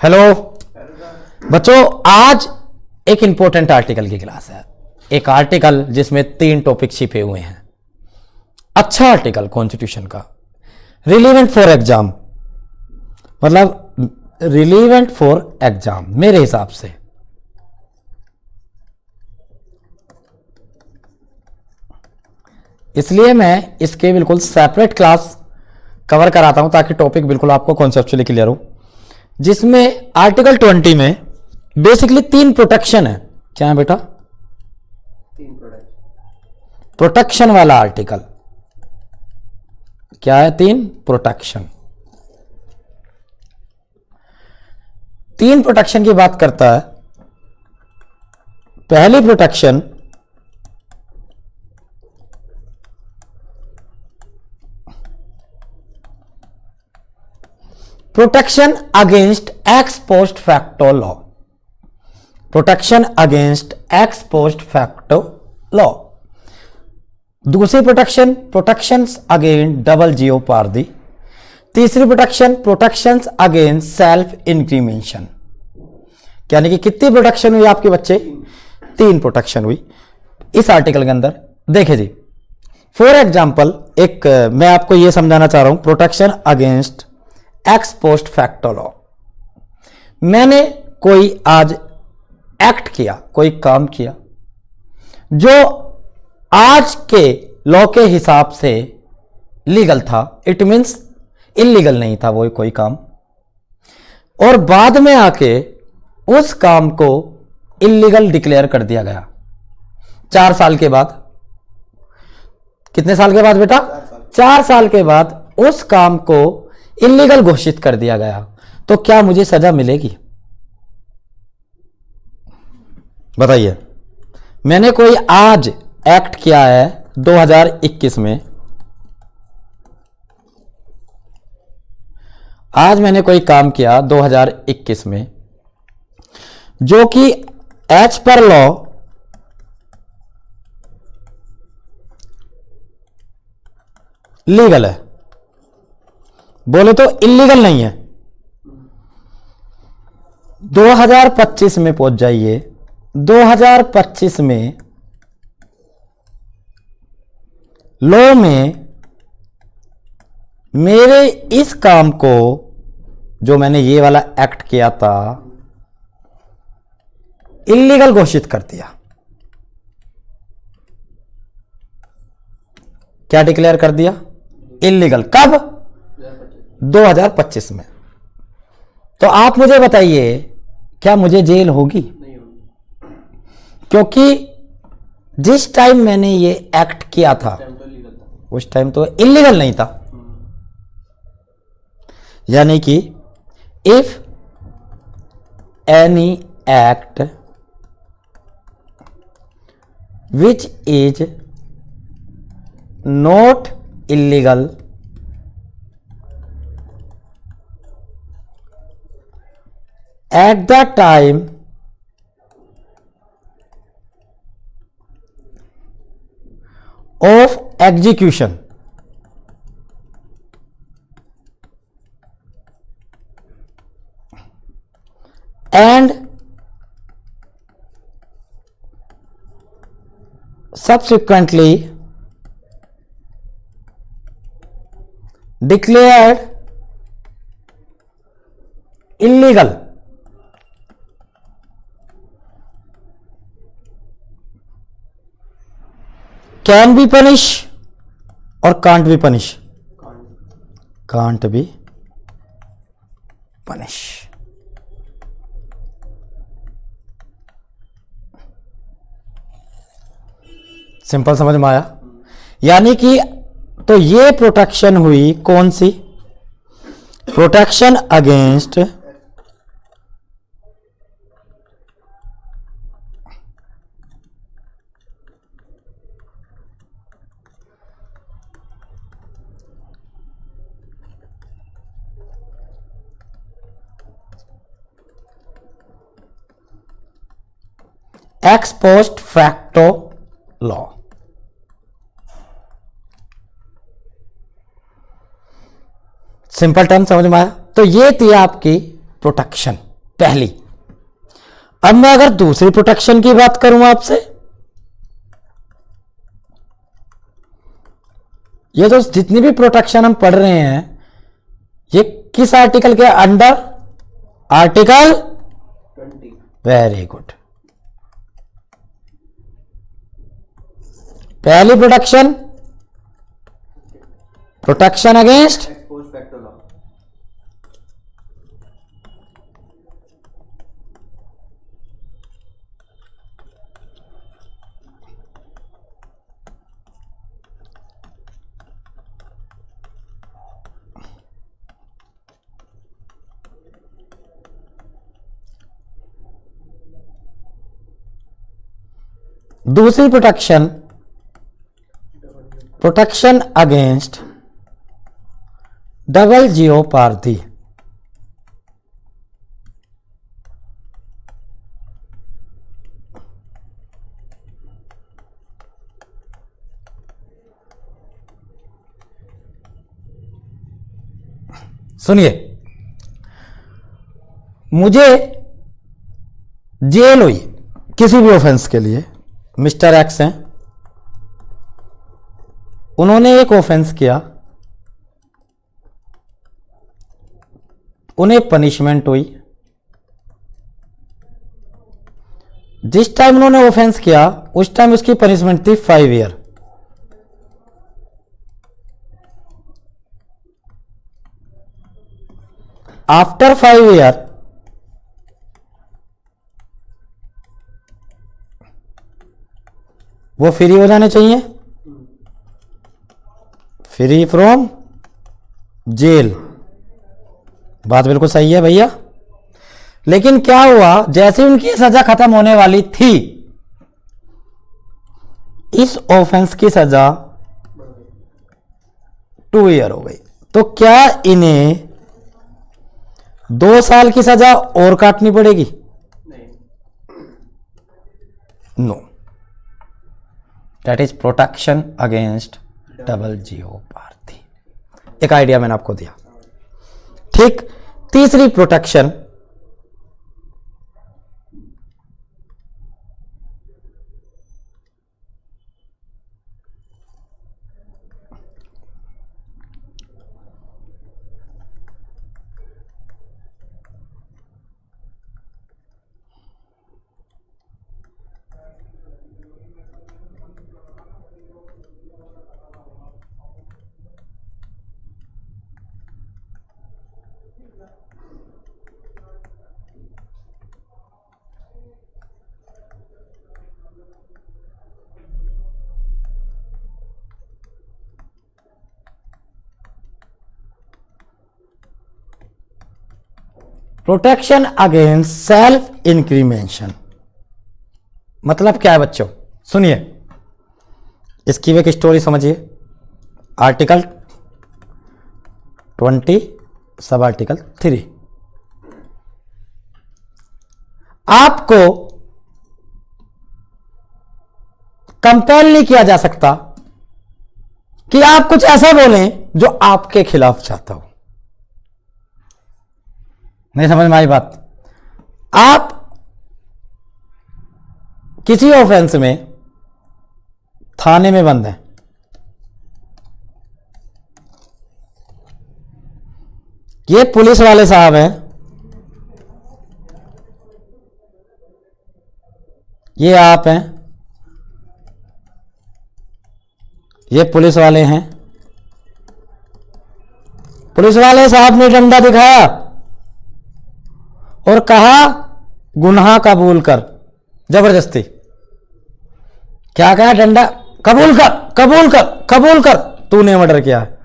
Hello बच्चों, आज एक इंपॉर्टेंट आर्टिकल की क्लास है। एक आर्टिकल जिसमें 3 टॉपिक छिपे हुए हैं। अच्छा आर्टिकल कॉन्स्टिट्यूशन का, रिलीवेंट फॉर एग्जाम, मतलब रिलीवेंट फॉर एग्जाम मेरे हिसाब से। इसलिए मैं इसके बिल्कुल सेपरेट क्लास कवर कराता हूं ताकि टॉपिक बिल्कुल आपको कॉन्सेप्चुअली क्लियर हो। जिसमें आर्टिकल 20 में बेसिकली 3 प्रोटेक्शन है। क्या है बेटा? 3 प्रोटेक्शन वाला आर्टिकल क्या है? 3 प्रोटेक्शन। 3 प्रोटेक्शन की बात करता है। पहली protection protection against ex post facto law. Protection against ex post facto law. दूसरी प्रोटेक्शन प्रोटेक्शंस अगेंस्ट डबल जियोपार्दी। तीसरी प्रोटेक्शन प्रोटेक्शंस अगेंस्ट सेल्फ इंक्रीमेंशन। यानी कि कितनी प्रोटेक्शन हुई आपके बच्चे? 3 प्रोटेक्शन हुई इस आर्टिकल के अंदर। देखिए जी, फॉर एग्जाम्पल एक मैं आपको यह समझाना चाह रहा हूं। Protection against ex post facto law. मैंने कोई आज एक्ट किया, कोई काम किया जो आज के लॉ के हिसाब से लीगल था। इट मींस इलीगल नहीं था वो कोई काम, और बाद में आके उस काम को इलीगल डिक्लेयर कर दिया गया 4 साल के बाद। कितने साल के बाद बेटा? 4 साल के बाद उस काम को इलीगल घोषित कर दिया गया। तो क्या मुझे सजा मिलेगी? बताइए। मैंने कोई आज एक्ट किया है 2021 में। आज मैंने कोई काम किया 2021 में जो कि एज पर लॉ लीगल है, बोले तो इलीगल नहीं है। 2025 में पहुंच जाइए। 2025 में लॉ में मेरे इस काम को, जो मैंने ये वाला एक्ट किया था, इलीगल घोषित कर दिया। क्या डिक्लेयर कर दिया? इलीगल। कब? 2025 में। तो आप मुझे बताइए, क्या मुझे जेल होगी? नहीं होगी, क्योंकि जिस टाइम मैंने ये एक्ट किया था टाइम तो लीगल था। उस टाइम तो इलीगल नहीं था। यानी कि if any act which is not illegal at the time of execution and subsequently declared illegal can be punish और can't be punish. Can't be punish. Simple समझ में आया? यानी कि तो ये प्रोटेक्शन हुई कौन सी? Protection against ex post facto law. Simple term समझ में आया? तो ये थी आपकी प्रोटेक्शन। पहली। अब मैं अगर दूसरी प्रोटेक्शन की बात करूं आपसे, ये तो जितनी भी प्रोटेक्शन हम पढ़ रहे हैं ये किस आर्टिकल के अंडर? आर्टिकल 20। Very good. पहली protection, protection against ex post facto law. दूसरी protection, protection against double jeopardy. सुनिए, मुझे जेल हुई किसी भी ऑफेंस के लिए, मिस्टर एक्स हैं, उन्होंने एक ऑफेंस किया, उन्हें पनिशमेंट हुई। जिस टाइम उन्होंने ऑफेंस किया उस टाइम उसकी पनिशमेंट थी 5 ईयर। आफ्टर 5 ईयर वो फ्री हो जाने चाहिए, फ्री फ्रॉम जेल। बात बिल्कुल सही है भैया। लेकिन क्या हुआ, जैसे उनकी सजा खत्म होने वाली थी इस ऑफेंस की सजा 2 ईयर हो गई। तो क्या इन्हें 2 साल की सजा और काटनी पड़ेगी? नहीं। No, that is protection against double jeopardy. एक आइडिया मैंने आपको दिया। ठीक, तीसरी protection, protection against self incrimination. मतलब क्या है बच्चों? सुनिए, इसकी भी एक स्टोरी समझिए। आर्टिकल 20 सब आर्टिकल 3, आपको कंपेल नहीं किया जा सकता कि आप कुछ ऐसा बोलें जो आपके खिलाफ चाहता हो। नहीं समझ में आई बात? आप किसी ऑफेंस में थाने में बंद हैं, ये पुलिस वाले साहब हैं, ये आप हैं, ये पुलिस वाले हैं। पुलिस वाले साहब ने डंडा दिखाया और कहा गुनाह कबूल कर, जबरदस्ती। क्या कहा? डंडा कबूल कर, कबूल कर, कबूल कर, तूने मर्डर किया है।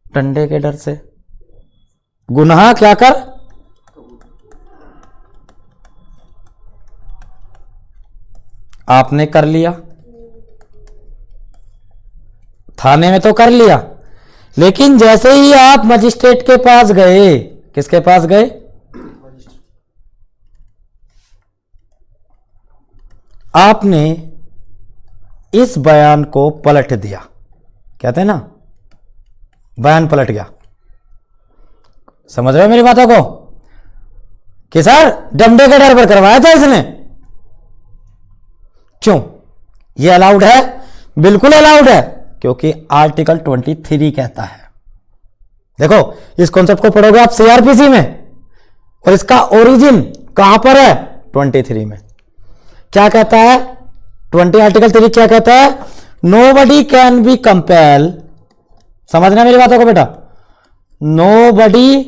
डंडे के डर से गुनाह क्या कर? आपने कर लिया, थाने में तो कर लिया, लेकिन जैसे ही आप मजिस्ट्रेट के पास गए, किसके पास गए? आपने इस बयान को पलट दिया, कहते हैं ना बयान पलट गया। समझ रहे हो मेरी बातों को? कि सर डंडे के डर पर करवाया था इसने। क्यों? ये अलाउड है? बिल्कुल अलाउड है, क्योंकि आर्टिकल 23 कहता है। देखो इस कॉन्सेप्ट को पढ़ोगे आप सीआरपीसी में, और इसका ओरिजिन कहां पर है? 23 में। क्या कहता है? 20 आर्टिकल 3 क्या कहता है? नोबडी कैन बी कंपेल, समझना मेरी बातों को बेटा, nobody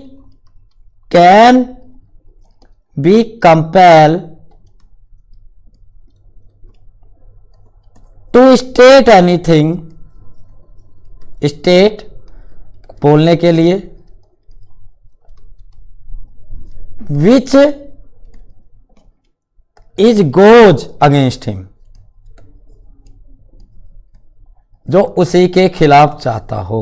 can be compel to state anything, state बोलने के लिए, which is goes against him, जो उसी के खिलाफ चाहता हो।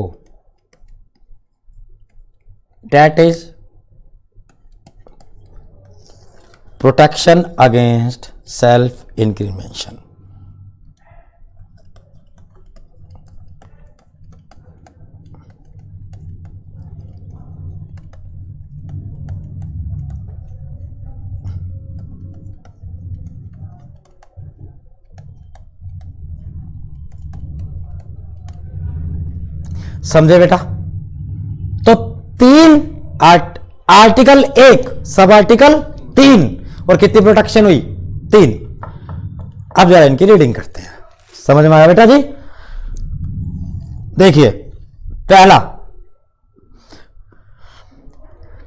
That is protection against self incrimination. समझे बेटा? तो 3 आर्टिकल 1 सब आर्टिकल 3 और कितनी प्रोटेक्शन हुई? 3। अब जरा इनकी रीडिंग करते हैं, समझ में आया बेटा जी? देखिए पहला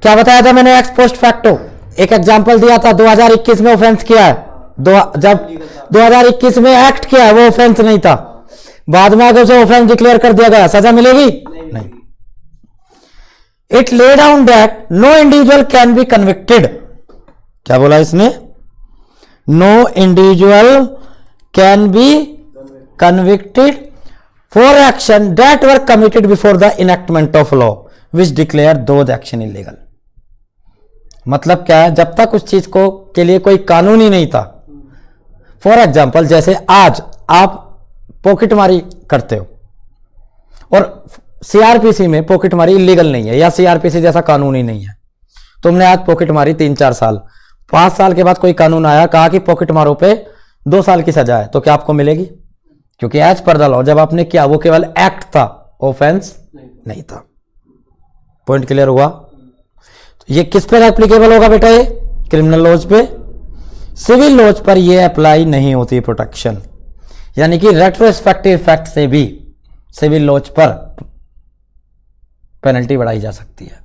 क्या बताया था मैंने? एक्स पोस्ट फैक्टो एक एग्जांपल दिया था। 2021 में ऑफेंस किया है, जब 2021 में एक्ट किया है वो ऑफेंस नहीं था, बाद में आगे उसे ऑफेंस डिक्लेयर कर दिया गया, सजा मिलेगी? नहीं। It lay down that no individual can be convicted, क्या बोला इसने? No individual can be convicted for action that were committed before the enactment of law which declare those action illegal. मतलब क्या है? जब तक उस चीज को के लिए कोई कानून ही नहीं था। फॉर एग्जाम्पल जैसे आज आप पॉकेटमारी करते हो और सीआरपीसी में पॉकेटमारी इलीगल नहीं है, या सीआरपीसी जैसा कानून ही नहीं है, तुमने आज पॉकेट मारी 3-4 साल, 5 साल के बाद कोई कानून आया कहा कि पॉकेट मारो पे 2 साल की सजा है, तो क्या आपको मिलेगी? क्योंकि एज पर द लॉ जब आपने किया वो केवल एक्ट था, ऑफेंस नहीं था। पॉइंट क्लियर हुआ? तो ये किस पर एप्लीकेबल होगा बेटा? ये क्रिमिनल लॉज पे। सिविल लॉज पर ये अप्लाई नहीं होती प्रोटेक्शन, यानी कि रेट्रोस्पेक्टिव इफेक्ट से भी सिविल लॉज पर पेनल्टी बढ़ाई जा सकती है,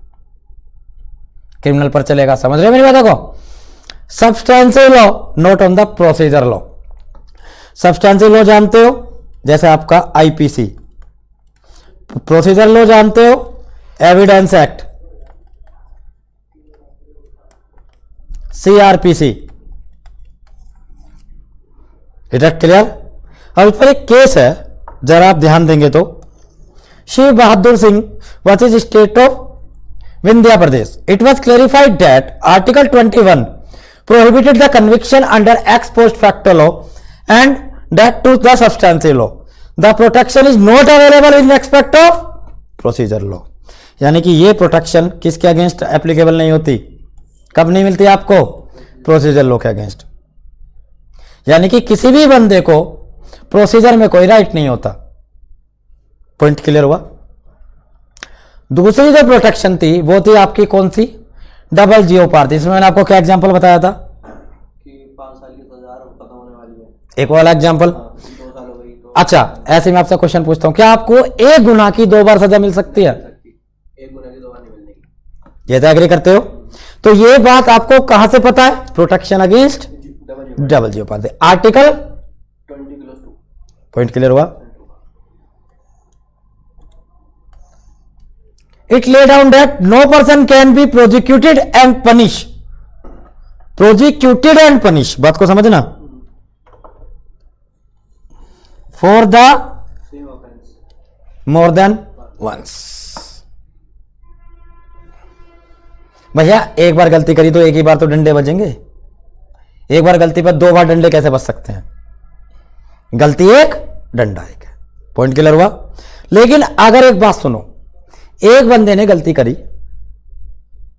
क्रिमिनल पर चलेगा। समझ रहे हो मेरी बातों को? Substantial law not on the procedure law. Substantial law जानते हो, जैसे आपका आईपीसी। प्रोसीजर लॉ जानते हो, evidence act, CrPC. It is clear? अब इस पर एक केस है, जरा आप ध्यान देंगे तो। Shiv Bahadur Singh versus state of Vindhya Pradesh. It was clarified that article 21 prohibited the conviction under ex post facto law and that to the substantive law. The protection is not available in respect of procedure law. यानी कि ये protection किसके against applicable नहीं होती? कब नहीं मिलती आपको? प्रोसीजर लॉ के अगेंस्ट। यानी कि किसी भी बंदे को प्रोसीजर में कोई राइट नहीं होता। पॉइंट क्लियर हुआ? दूसरी जो प्रोटेक्शन थी वो थी आपकी कौन सी? डबल जीओपार्थी। इसमें मैंने आपको क्या एग्जांपल बताया था कि 5 साल की सजा खत्म होने वाली है। एक वाला एग्जांपल। 2 साल हो गई तो अच्छा, ऐसे में आपसे क्वेश्चन पूछता हूं, क्या आपको एक गुनाह की 2 बार सजा मिल सकती है? एक गुना की 2 बार नहीं मिलने की। ये तो एग्री करते हो? तो ये बात आपको कहां से पता है? Protection against double jeopardy, article 20+2। Point clear हुआ? It lay down that no person can be prosecuted and punished. Prosecuted and punished, बात को समझना। For the Same offense. more than once. भैया एक बार गलती करी तो एक ही बार तो डंडे बजेंगे? एक बार गलती पर 2 बार डंडे कैसे बच सकते हैं? गलती एक, डंडा एक है। पॉइंट क्लियर हुआ? लेकिन अगर एक बात सुनो, एक बंदे ने गलती करी,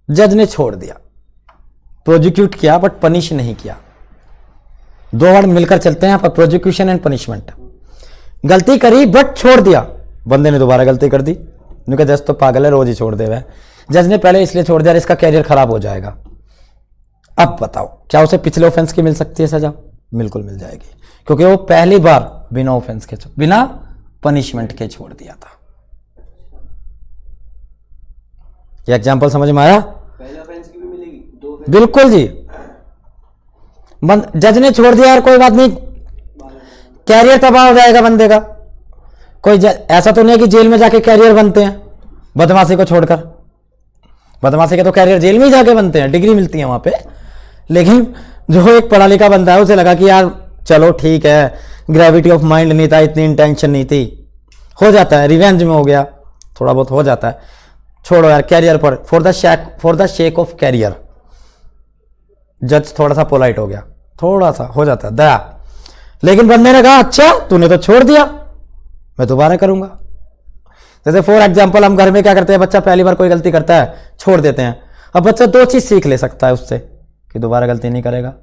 जज ने छोड़ दिया, प्रोजिक्यूट किया बट पनिश नहीं किया। दो वर्ड मिलकर चलते हैं यहाँ पर, प्रोजिक्यूशन एंड पनिशमेंट। गलती करी बट छोड़ दिया, बंदे ने दोबारा गलती कर दी, उनका जज तो पागल है, रोज ही छोड़ दे वह। जज ने पहले इसलिए छोड़ दिया इसका कैरियर खराब हो जाएगा। अब बताओ क्या उसे पिछले ऑफेंस की मिल सकती है सजा? बिल्कुल मिल जाएगी, क्योंकि वो पहली बार बिना ऑफेंस के, बिना पनिशमेंट के छोड़ दिया था। ये एग्जाम्पल समझ में आया? पहले ऑफेंस की भी मिलेगी, दो offense बिल्कुल जी। जज ने छोड़ दिया यार, कोई बात नहीं, कैरियर तबाह हो जाएगा बंदे का। कोई ऐसा तो नहीं कि जेल में जाके कैरियर बनते हैं बदमाशी को छोड़कर। बदमाशी के तो कैरियर जेल में ही जाके बनते हैं, डिग्री मिलती है वहां पे। लेकिन जो एक पढ़ा लिखा बंदा है उसे लगा कि यार चलो ठीक है, ग्रेविटी ऑफ माइंड नहीं था, इतनी इंटेंशन नहीं थी, हो जाता है, रिवेंज में हो गया, थोड़ा बहुत हो जाता है, छोड़ो यार कैरियर पर, for the sake of career. जज थोड़ा सा पोलाइट हो गया, थोड़ा सा हो जाता है दया। लेकिन बंदे ने कहा अच्छा तूने तो छोड़ दिया, मैं दोबारा करूंगा। जैसे फॉर एग्जाम्पल हम घर में क्या करते हैं, बच्चा पहली बार कोई गलती करता है छोड़ देते हैं। अब बच्चा दो चीज सीख ले सकता है उससे कि दोबारा गलती नहीं करेगा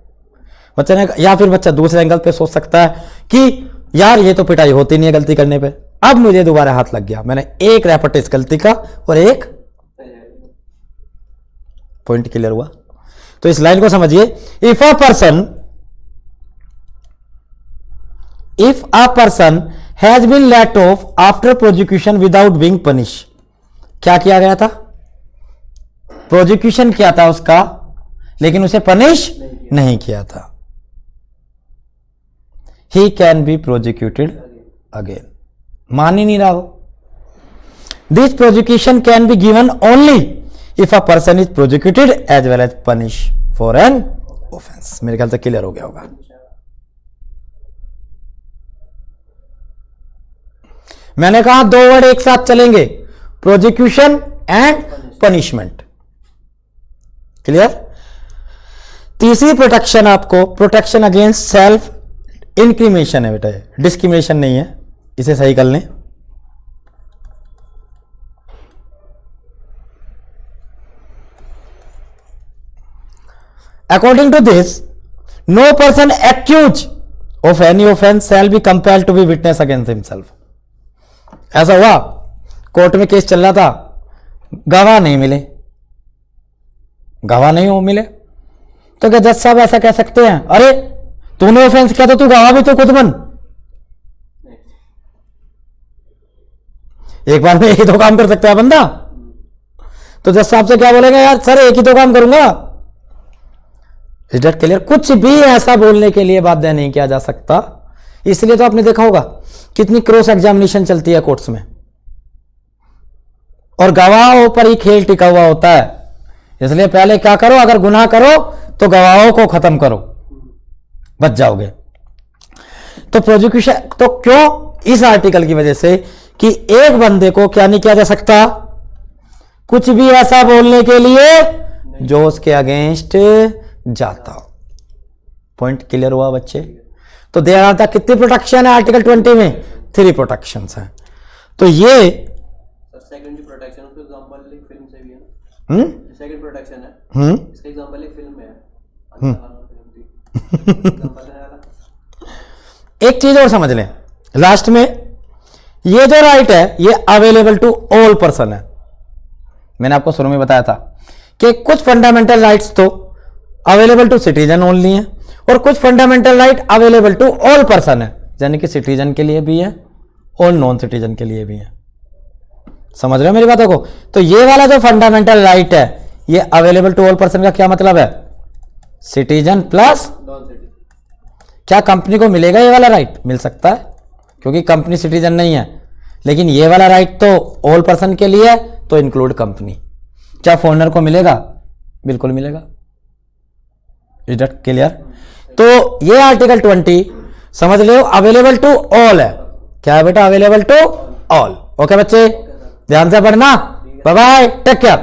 बच्चे ने, या फिर बच्चा दूसरे एंगल पे सोच सकता है कि यार ये तो पिटाई होती नहीं है गलती करने पे, अब मुझे दोबारा हाथ लग गया, मैंने एक रैपट इस गलती का और एक पॉइंट क्लियर हुआ। तो इस लाइन को समझिए, if a person has been let off after prosecution without being punish. क्या किया गया था? प्रोजिक्यूशन किया था उसका, लेकिन उसे पनिश नहीं किया था। He can be prosecuted again. मान ही नहीं रहा हो। This prosecution can be given only if a person is prosecuted as well as punish for an offence. मेरे ख्याल से क्लियर हो गया होगा। मैंने कहा दो वर्ड एक साथ चलेंगे, प्रोजिक्यूशन एंड पनिशमेंट। क्लियर? तीसरी प्रोटेक्शन आपको प्रोटेक्शन अगेंस्ट सेल्फ इंक्रिमिनेशन है बेटा, डिस्क्रिमिनेशन नहीं है, इसे सही कर लें। According to this, no person accuse of any offence shall be compelled to be witness against himself. ऐसा हुआ कोर्ट में केस चल रहा था, गवाह नहीं मिले, गवाह नहीं हो मिले, तो क्या जज साहब ऐसा कह सकते हैं अरे तूने ऑफेंस किया तो तू गवाह भी तो खुद बन। एक बार में एक ही तो काम कर सकता है बंदा, तो जज साहब से क्या बोलेंगे यार सर एक ही तो काम करूंगा। Is that clear? कुछ भी ऐसा बोलने के लिए बाध्य नहीं किया जा सकता। इसलिए तो आपने देखा होगा कितनी क्रॉस एग्जामिनेशन चलती है कोर्ट्स में, और गवाहों पर ही खेल टिका हुआ होता है। इसलिए पहले क्या करो, अगर गुनाह करो तो गवाहों को खत्म करो, बच जाओगे। तो प्रोजिक्यूशन तो क्यों? इस आर्टिकल की वजह से कि एक बंदे को क्या नहीं किया जा सकता, कुछ भी ऐसा बोलने के लिए जो उसके अगेंस्ट जाता हो। पॉइंट क्लियर हुआ बच्चे? तो देर आर तक कितनी प्रोटेक्शन है आर्टिकल 20 में? 3 प्रोटेक्शन हैं। तो ये सेकंड जो प्रोटेक्शन उसका एग्जांपल एक फिल्म से भी है। सेकंड प्रोटेक्शन है, इसका एग्जांपल एक फिल्म में है। एक चीज और समझ लें लास्ट में, ये जो राइट है ये अवेलेबल टू ऑल पर्सन है। मैंने आपको शुरू में बताया था कि कुछ फंडामेंटल राइट्स तो अवेलेबल टू सिटीजन ओनली है और कुछ fundamental right available to all person है, यानी कि सिटीजन के लिए भी है और नॉन सिटीजन के लिए भी है। समझ रहे हो मेरी बातों को? तो ये वाला जो फंडामेंटल राइट है ये अवेलेबल टू ऑल पर्सन का क्या मतलब है? Citizen plus non citizen. क्या कंपनी को मिलेगा ये वाला राइट? मिल सकता है, क्योंकि कंपनी सिटीजन नहीं है। लेकिन ये वाला राइट तो ऑल पर्सन के लिए है, तो इंक्लूड कंपनी। क्या फॉरेनर को मिलेगा? बिल्कुल मिलेगा। Is that clear? तो ये आर्टिकल 20 समझ लो अवेलेबल टू ऑल है। क्या है बेटा? Available to all. ओके बच्चे, ध्यान से पढ़ना। Bye bye, take care.